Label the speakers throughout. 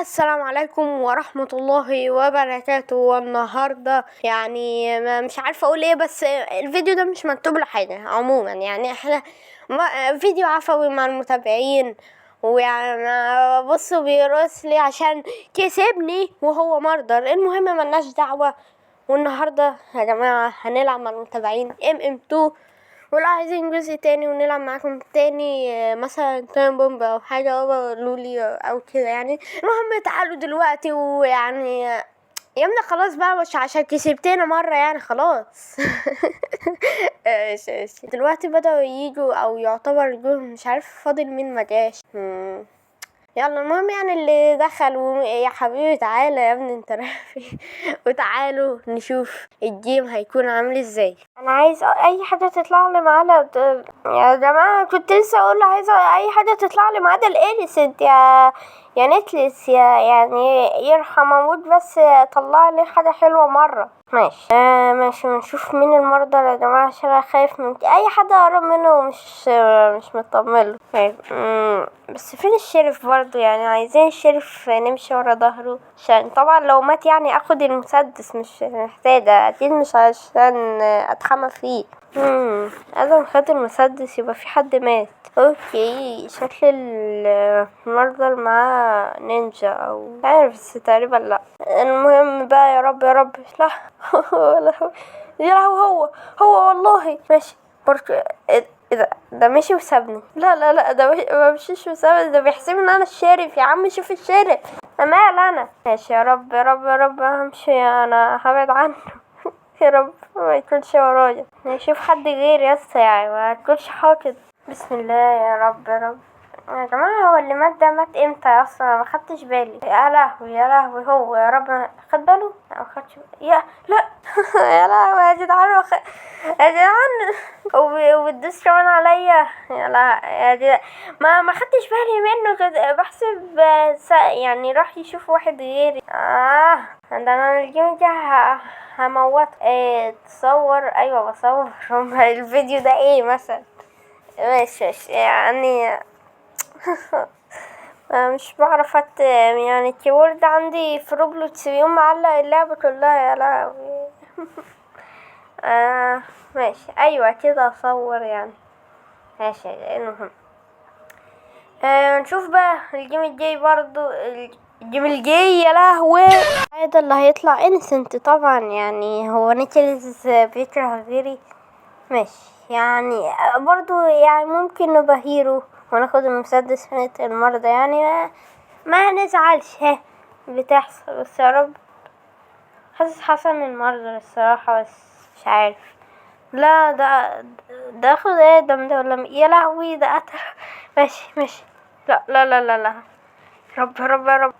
Speaker 1: السلام عليكم ورحمة الله وبركاته. والنهاردة يعني مش عارفة اقول ايه، بس الفيديو ده مش مكتوب له حاجة عموما. يعني احنا فيديو عفوي مع المتابعين، ويعني بصوا بيرقص لي عشان كسبني وهو مرضر. المهم ملناش دعوة. والنهاردة يا جماعة هنلعب مع المتابعين MM2، ولو عايزين جزء تاني ونلعب معاكم تاني مثلا تايم بومب او حاجة قولولي او كده. يعني المهم تعالوا دلوقتي. ويعني يا ابني خلاص بقى، مش عشان كسبتنا مرة يعني خلاص. دلوقتي بدأوا ييجوا او يعتبر يجوا، مش عارف فاضل مين مجاش. يلا المهم يعني اللي دخل يا حبيبي تعالى يا ابني انت رايح فين؟ وتعالوا نشوف الجيم هيكون عامل ازاي. انا عايز اي حاجه تطلع لي معانا يا جماعه. كنت لسه اقول عايزه اي حاجه تطلع لي معانا الانسنت يا نتلس يعني يرحم اموت، بس طلع لي حاجه حلوه مره. ماشي ماشي. نشوف مين المرضى يا جماعه، عشان انا خايف من اي حد اقرب منه ومش مطمنله. بس فين الشرف برضو؟ يعني عايزين الشرف نمشي ورا ظهره، عشان طبعا لو مات يعني اخد المسدس، مش محتاجة اكيد، مش عشان اتحمى فيه. ادم خد المسدس يبقى في حد مات. اوكي، شكل المرضى معاه نينجا او عارف، بس تقريبا لا. المهم بقى، يا رب يا رب لا. يا لهوي، هو والله ماشي برضه. ايه ده مشي وسابني؟ لا ده ما مشيش وسابني، ده بيحسبني ان انا الشرف. يا عم شوف الشرف، مال انا. ماشي يا رب يا رب يا رب، همشي انا هبعد عنه. يا رب ما يكونش ورايا، يشوف حد غير يا اسطى، يعني ما تكونش حاطط. بسم الله يا رب يا رب. يا جماعة هو اللي مات ده مات امتى اصلا؟ انا ما خدتش بالي. يا لهوي يا لهوي، هو يا رب خد باله. ما خدش يا لا. يا لهوي يا جدعان، يا جدعان وبتدوس كمان عليا. يا لا يا جدعان، ما خدتش بالي منه. كده بحسب يعني راح يشوف واحد غيري. ده انا الجيم ده هموت. تصور؟ ايوه بصور. الفيديو ده ايه مثلا؟ ماشي يعني. مش بعرف يعني الكيبورد عندي في روبلوكس بيقوم معلق اللعبة كلها. يا لهوي. ماشي ايوه كده اصور يعني. ماشي المهم نشوف بقى الجيم الجاي برضو. الجيم الجاي يا لهوي، هذا اللي هيطلع انسنت طبعا. يعني هو نيكلز بيكره غيري. ماشي يعني برضو، يعني ممكن نبقى هيرو وناخد المسدس من المرضى. يعني ما نزعلش، بتحصل. بس يا رب حاسس حسن المرضى الصراحة، بس مش عارف. لا ده اخد ادم ده ولا يا لهوي ده قتل. ماشي. لا. رب يا رب.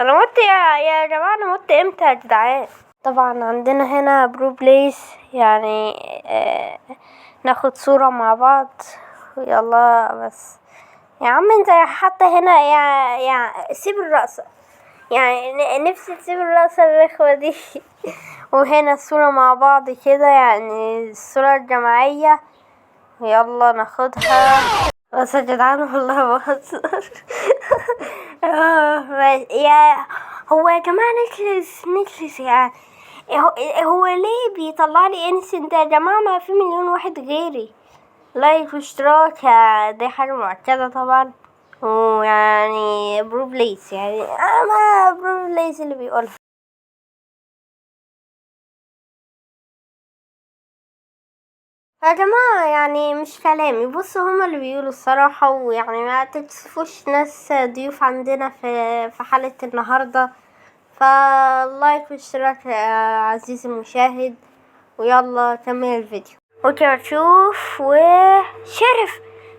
Speaker 1: انا مت يا جماعة، انا مت امتى يا جدعان؟ طبعا عندنا هنا برو بليس، يعني ناخد صورة مع بعض. يلا بس يا عم انت حتى هنا يا سيب الرقصة. يعني نفسي تسيب الرقصة الرخوة دي. وهنا الصورة مع بعض كده، يعني الصورة الجماعية. يلا ناخدها. بس يا جدعان والله بهزر. هو يا جماعة نكلس يعني. هو ليه بيطلع لي انسنت يا جماعة؟ ما في مليون واحد غيري. لايك واشتراك دي حاجة مؤكدة طبعا. ويعني برو بليس، يعني ما برو بليس اللي بيقولها. يا جماعة يعني مش كلامي، بصوا هما اللي بيقولوا الصراحة. ويعني ما تكسفوش ناس ضيوف عندنا في حالة النهاردة. فلايك واشتراك يا عزيزي المشاهد، ويلا كمل الفيديو. اوكي شوف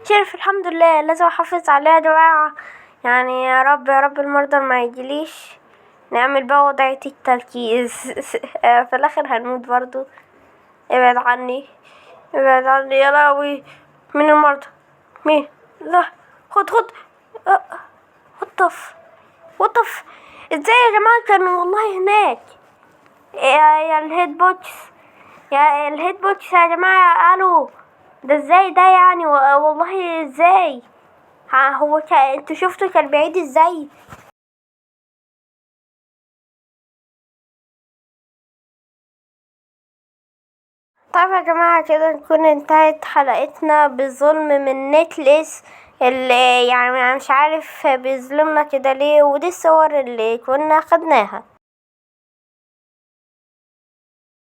Speaker 1: شرف الحمد لله. لازم احافظ عليها يا جماعة. يعني يا رب يا رب المرضى ما يجيليش. نعمل بقى وضعية التركيز. في الاخر هنموت برضو. ابعد عني يا لهوي. مين المرضى؟ مين؟ لا خد وطف. ازاي يا جماعة كانوا والله هناك؟ يا الهيد بوكس، يا الهيد بوكس يا جماعة قالوا ده ازاي ده يعني؟ والله ازاي؟ هو انتوا شفتوا كان بعيد ازاي؟ طيب يا جماعة كده نكون انتهت حلقتنا بظلم من نتلس، اللي يعني مش عارف بيظلمنا كده ليه، ودي الصور اللي كنا خدناها.